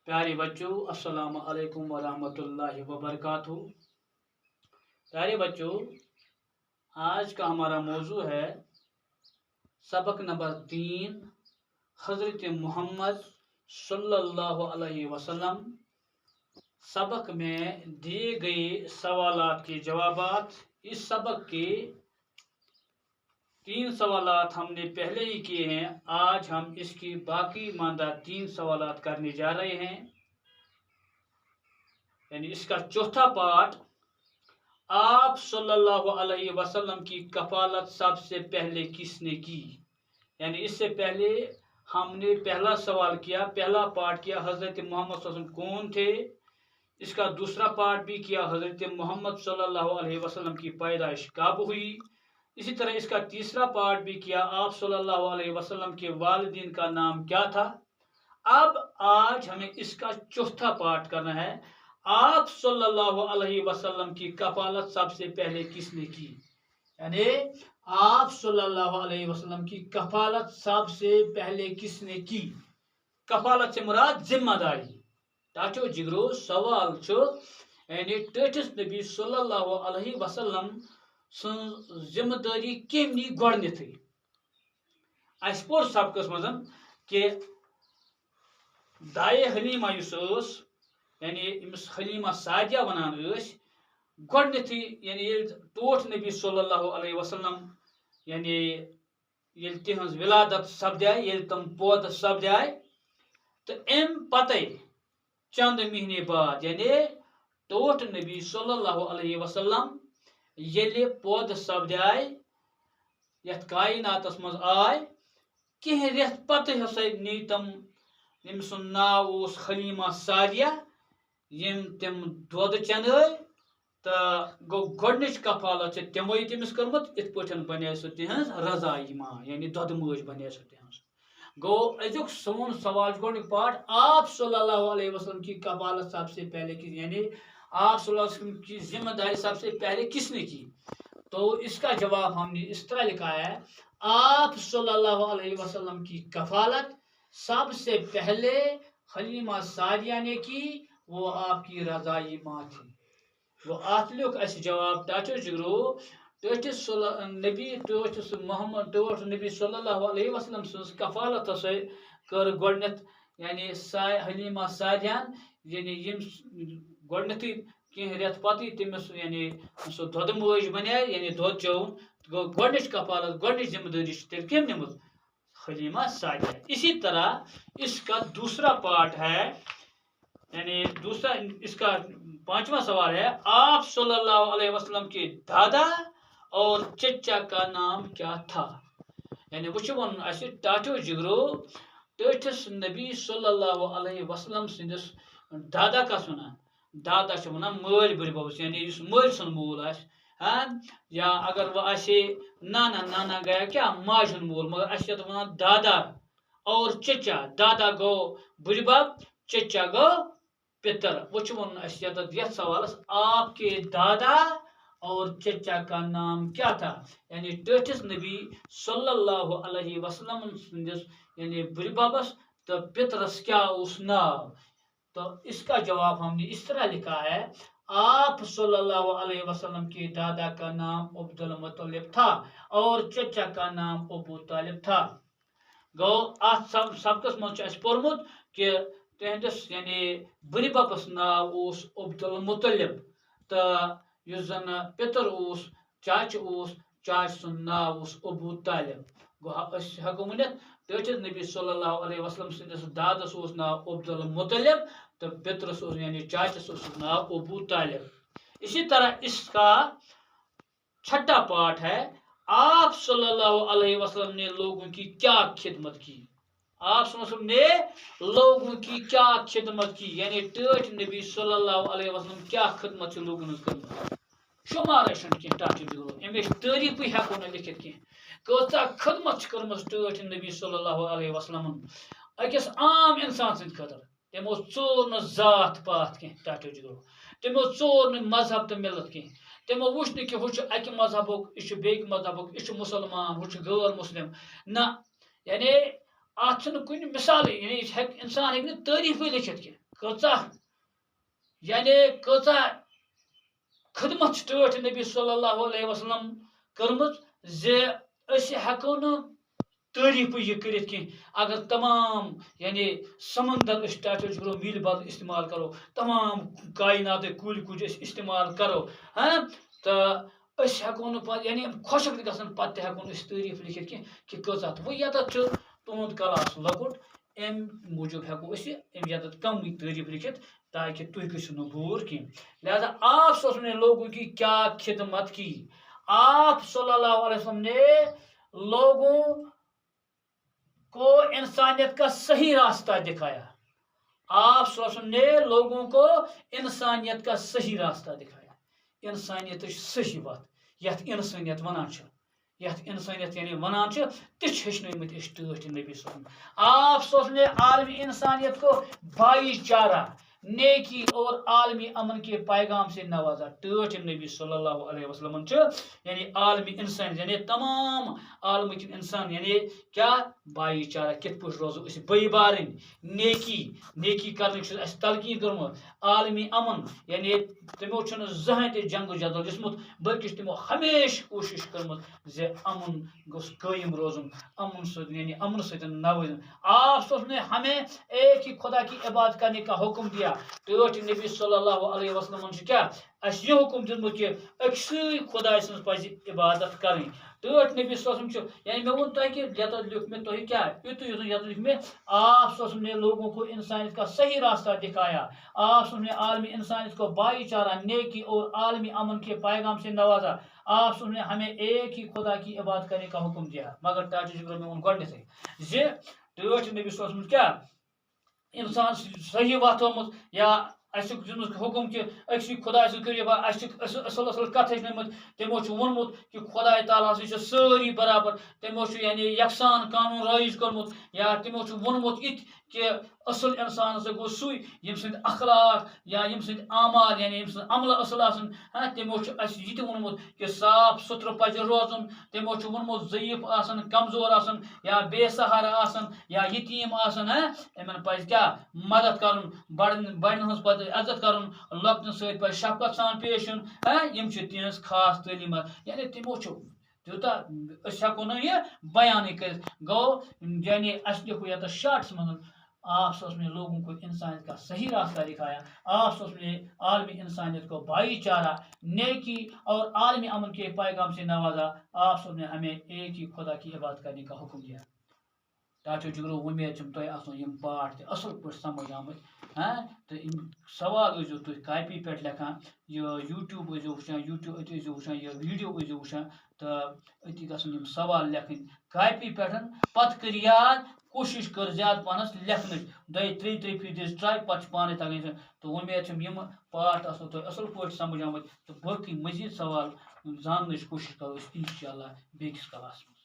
प्यारे बच्चों, अस्सलाम वालेकुम वरहमतुल्लाहि वबरकातुहू। प्यारे बच्चों, आज का हमारा मौजू है सबक नंबर 3, हज़रत मोहम्मद सल्लल्लाहु अलैहि वसल्लम। सबक में दिए गए सवालात के जवाबात। इस सबक के 3 सवालात हमने पहले ही किए हैं। आज हम इसकी बाकी मानदा 3 सवालात करने जा रहे हैं। यानी इसका चौथा पार्ट, आप सल्लल्लाहु अलैहि वसल्लम की कफालत सबसे पहले किसने की। यानी इससे पहले हमने पहला सवाल किया, पहला पार्ट किया हज़रत मोहम्मद सल्लल्लाहु अलैहि वसल्लम कौन थे। इसका दूसरा पार्ट भी किया हज़रत मोहम्मद सल्लल्लाहु अलैहि वसल्लम की पैदाइश कब हुई। इसी तरह इसका तीसरा पार्ट भी किया, आप सल्लल्लाहु अलैहि वसल्लम के वालिदैन का नाम क्या था। अब आज हमें इसका चौथा पार्ट करना है, आप सल्लल्लाहु अलैहि वसल्लम की कफालत सबसे पहले किसने की। यानी आप सल्लल्लाहु अलैहि वसल्लम की कफालत सबसे पहले किसने की। कफालत से मुराद जिम्मेदारी। ताचो जिगरो सवाल छो, यानी टटिस नबी सल्लल्लाहु अलैहि वसल्लम जिम्मेदारी केम नी गोडनेथै। अस पोर सबकस मजन कि दाए हलीमा युस यानी इमस हलीमा सादिया वनान गोडनेथै, यानी टोट नबी सल्लल्लाहु अलैहि वसल्लम यानी तिहंज विलादत सपदाय, तम पौध सपदाय, तो अम पते चंद महीने बाद यानी टोट नबी सल्लल्लाहु अलैहि वसल्लम ये पौध सपदाय, यथ कायनातस मज आय, कह रेत पत हसा नी तम, यम सुन नाव उस हलीमा सादिया, यम तम दुध चन, तो गो गोडनिच कफालत से तमो तमिस कर्मत, इत पठन बने सो तिहंज रजाई मां, यानी दुध मोज बने सो तिहंज। गो अजुक सोन सवाल गोडनिक पार्ट, आप सल्लल्लाहु अलैहि वसल्लम की कफालत सबसे पहले की, यानी आप सल्लल्लाहु अलैहि वसल्लम की जिम्मेदारी सबसे पहले किसने की। तो इसका जवाब हमने इस तरह लिखा है, आप सल्लल्लाहु अलैहि वसल्लम की कफालत सबसे पहले हलीमा सादिया ने की, वो आपकी रजाई मां थी। वो आतलुक अस जवाब टाचो जिगरो टटिस नबी टोटिस मोहम्मद टोट नबी सल्लल्लाहु अलैहि वसल्लम सज कफालत हसा कर गोडनेथ, यानी हलीमा सादियान, यानी यम गोडनेथै कह रेत पत तमिस यानी सो दुध मोज बने, यानी दुध चौन, गो गोडनिच कफालत गोडनिच जिम्मेदारी तेल कम निमुत हलीमा सादिया। इसी तरह इसका दूसरा पार्ट है, यानी दूसरा इसका पांचवा सवाल है, आप सल्लल्लाहु अलैहि वसल्लम के दादा और चचा का नाम क्या था। यानी वो वन अस टाटो जिगरो टटिस नबी सल्लल्लाहु अलैहि वसल्लम सिंदिस दादा कस वनान, दादा वनान मल बुरबस, यानी मल सुन मूल हाँ, या अगर वह आसे नाना, नाना गया क्या माज मूल, मगर अस वनान दादा और चचा। दादा गो बुरबब, चचा गो पितर। वो वन अस यथ सवालस, आपके दादा और चचा का नाम क्या था। यानी टटिस नबी सल्लल्लाहु अलैहि वसल्लम सिंदिस यानी बुरबबस तो पितरस क्या उस नाम। तो इसका जवाब हमने इस तरह लिखा है, आप सल्लल्लाहु अलैहि वसल्लम के दादा का नाम अब्दुल मुत्तलिब था और चचा का नाम अबू तालिब था। गो अत सबकस मज पोर्मुत कि तहदिस यानी बुरबबस नाव उस अब्दुल मुत्तलिब, तो युस जन पितर उस चाच उस, चाच सुन नाव उस अबू तालिब। गो अस हेको वनित टटिस नबी सल्लल्लाहु अलैहि वसल्लम सिंदिस दादस उस नाव अब्दुल मुत्तलिब, तो पितरस यानी चाचस उस नाव अबू तालिब। इसी तरह इसका छठा पार्ट है, आप सल्लल्लाहु अलैहि वसल्लम ने लोगों की क्या खिदमत की। आप सल्लल्लाहु अलैहि वसल्लम ने लोगों की क्या खिदमत की, यानी टट नबी सल्लल्लाहु अलैहि वसल्लम क्या खिदमत लोगों कर शुमार कह टाट अमिश तारीफ हेको न लिखित कह कचा खिदमत कर्म टट नबी सल्लल्लाहु अलैहि वसल्लम अकिस आम इंसान सद खतर। तमो चोर न जात पात कह टाटो जिगरो, तमो चोर न मजहब तो मिलत कह, तमो वुच न कि हु अकि मजहबुक, यह बेक मजहबुक, यह मुसलमान, हु गैर मुस्लिम ना। यानी अत कुन मिसाल, यानी इंसान हेक तारीफ लिखित कह। کۭژاہ یعنی کۭژاہ خدمت چھِ ٹٲٹھ نبی صلی اللہ علیہ وسلم کٔرمٕژ زِ أسۍ ہٮ۪کو نہٕ تعریٖفٕے یہِ کٔرِتھ کینٛہہ اگر تمام یعنی سمندر أسۍ ٹاٹا جگرو میٖل بدل استعمال کرو تمام کائناتٕکۍ کُلۍ کُج أسۍ استعمال کرو تہٕ أسۍ ہٮ۪کو نہٕ پتہٕ یعنی خۄشک تہِ گژھن پتہٕ تہِ ہٮ۪کو نہٕ أسۍ تعریٖف لیکھِتھ کینٛہہ کہِ کۭژاہ تہٕ وۄنۍ ییٚتٮ۪تھ چھُ تُہُنٛد کلاس لۄکُٹ امہِ موٗجوٗب ہٮ۪کو أسۍ امہِ ییٚتٮ۪تھ کمٕے تعریٖف لیکھِتھ تاکہ تُہۍ گٔژھِو نہٕ بور کینٛہہ لہذا آپ صلی اللہ علیہ وسلم نے لوگوں کی کیا خدمت کی آپ صلی اللہ علیہ وسلم نے لوگوں کو انسانیت کا صحیح راستہ دکھایا آپ صلی اللہ علیہ وسلم نے لوگوں کو انسانیت کا صحیح راستہ دکھایا انسانیت صحیح وت یتھ انسانیت ونان چھِ یتھ انسانیت یعنی ونان چھِ تہِ چھِ ہیٚچھنٲومٕتۍ أسۍ ٹٲٹھۍ نبی صلی اللہ علیہ وسلم آپ صلی اللہ علیہ وسلم نے عالمی انسانیت کو بھائی چارہ نیکی اور عالمی امن کے پیغام سے نوازا ٹٲٹھۍ نبی صلی اللہ علیہ وسلم یعنی عالمی انسان یعنی تمام عالمٕکۍ انسان یعنی کیا بھائی چارہ کِتھ پٲٹھۍ روزو أسۍ بٔے بارٕنۍ نیکی کرنٕچ چھِ اَسہِ تلقیٖن کٔرمٕژ عالمی امن یعنی تِمو چھُنہٕ زٕہٕنۍ تہِ جنگ و جدل دِژمُت بلکہِ چھِ تِمو ہمیشہ کوٗشش کٔرمٕژ زِ امن گوٚژھ قٲیِم روزُن امن سۭتۍ یعنی امن سۭتۍ نوٲزُن آپ صلی اللہ علیہ وسلم نے ہمیں ایک ہی خدا کی عبادت کرنے کا حکم دیا ٹٲٹھۍ نبی صلی اللہ علیہ وسلم چھُ کیٛاہ اَسہِ یہِ حکم دیُتمُت کہِ أکسٕے خۄداے سٕنٛز پزِ عبادت کرٕنۍ ٹٲٹھۍ نبی صلی اللہ علیہ وسلم چھُ یعنی مےٚ ووٚن تۄہہِ کہِ ییٚتٮ۪تھ لیوٚکھ مےٚ تۄہہِ کیٛاہ یُتُے ییٚتٮ۪تھ لیوٚکھ مےٚ آپ صلی اللہ علیہ وسلم نے لوگوں کو انسانیت کا صحیح راستہ دکھایا آپ صلی اللہ علیہ وسلم نے عالمی انسانیت کو بھائی چارہ نیکی اور عالمی امن کے پیغام سے نوازا آپ صلی اللہ علیہ وسلم نے ہمیں ایک ہی خدا کی عبادت کرنے کا حکم دیا مگر ٹاٹا جگرو مےٚ ووٚن گۄڈنیٚتھٕے زِ ٹٲٹھۍ نبی صلی اللہ علیہ وسلم کیٛاہ انسان صحیح وتھ ہٲومٕژ یا اَسہِ دیُتمُت حکم کہِ أکسٕے خۄداے سۭتۍ کٔرِو اَسہِ چھِ اصل اصل کتھ ہیٚچھنٲومٕژ تِمو چھُ ووٚنمُت کہِ خۄداے تعالیٰ ہسٕے چھِ سٲری برابر تِمو چھُ یعنی یکسان قانوٗن رٲیِج کوٚرمُت یا تِمو چھُ ووٚنمُت یہِ تہِ کہِ اصل انسان ہسا گوٚو سُے ییٚمہِ سٕنٛدۍ اخلاق یا ییٚمہِ سٕنٛدۍ اعمال یعنی ییٚمہِ سٕنٛدۍ عملہٕ اصل آسن تِمو چھُ اَسہِ یہِ تہِ ووٚنمُت کہِ صاف سُتھرٕ پزِ روزُن تِمو چھُ ووٚنمُت ضعیٖف آسن کمزور آسن یا بے سہارٕ آسن یا یتیٖم آسن یِمن پزِ کیٛاہ مدد کرُن بڑٮ۪ن ہٕنٛز پزِ عزت کرُن لۄکٹن سۭتۍ پزِ شفقت سان پیش یُن یِم چھِ تِہنٛز خاص تعلیٖمات یعنی تِمو چھُ تیوٗتاہ أسۍ ہٮ۪کو نہٕ یہِ بیانٕے کٔرِتھ گوٚو یعنی اَسہِ لیوٚکھُ یَتھ شاٹس منٛز آپ صلی اللہ علیہ وسلم نے لوگوں کو انسانیت کا صحیح راستہ دکھایا آپ صلی اللہ علیہ وسلم نے عالمی انسانیت کو بھائی چارہ نیکی اور عالمی امن کے پیغام سے نوازا آپ صلی اللہ علیہ وسلم نے ہمیں ایک ہی خدا کی عبادت کرنے کا حکم دیا ٹاٹا جگرو وۄمید چھم تۄہہِ آسنو یِم پاٹھ تہِ اصل پٲٹھۍ سمجھ آمٕتۍ تہٕ یِم سوال ٲسۍزیو تُہۍ کاپی پٮ۪ٹھ لیکھان یہِ یوٗٹیوٗب ٲسۍزیو وٕچھان أتۍ ٲسۍزیو وٕچھان یہِ ویٖڈیو ٲسۍزیو وٕچھان تہٕ أتی گژھن یِم سوال لیکھٕنۍ کاپی پٮ۪ٹھ پتہٕ کٔرۍ یاد کوٗشش کٔر زیادٕ پہنس لیکھنٕچ دۄیہِ ترٛیٚیہِ پھِرِ دِژ ٹراے پتہٕ چھِ پانے تگان تہٕ وۄمید چھم یِم پاٹھ آسنو تۄہہِ اصل پٲٹھۍ سمجھ آمٕتۍ تہٕ باقٕے مزیٖد سوال زاننٕچ کوٗشش کرو أسۍ انشاء اللہ بیٚکِس کلاسس منٛز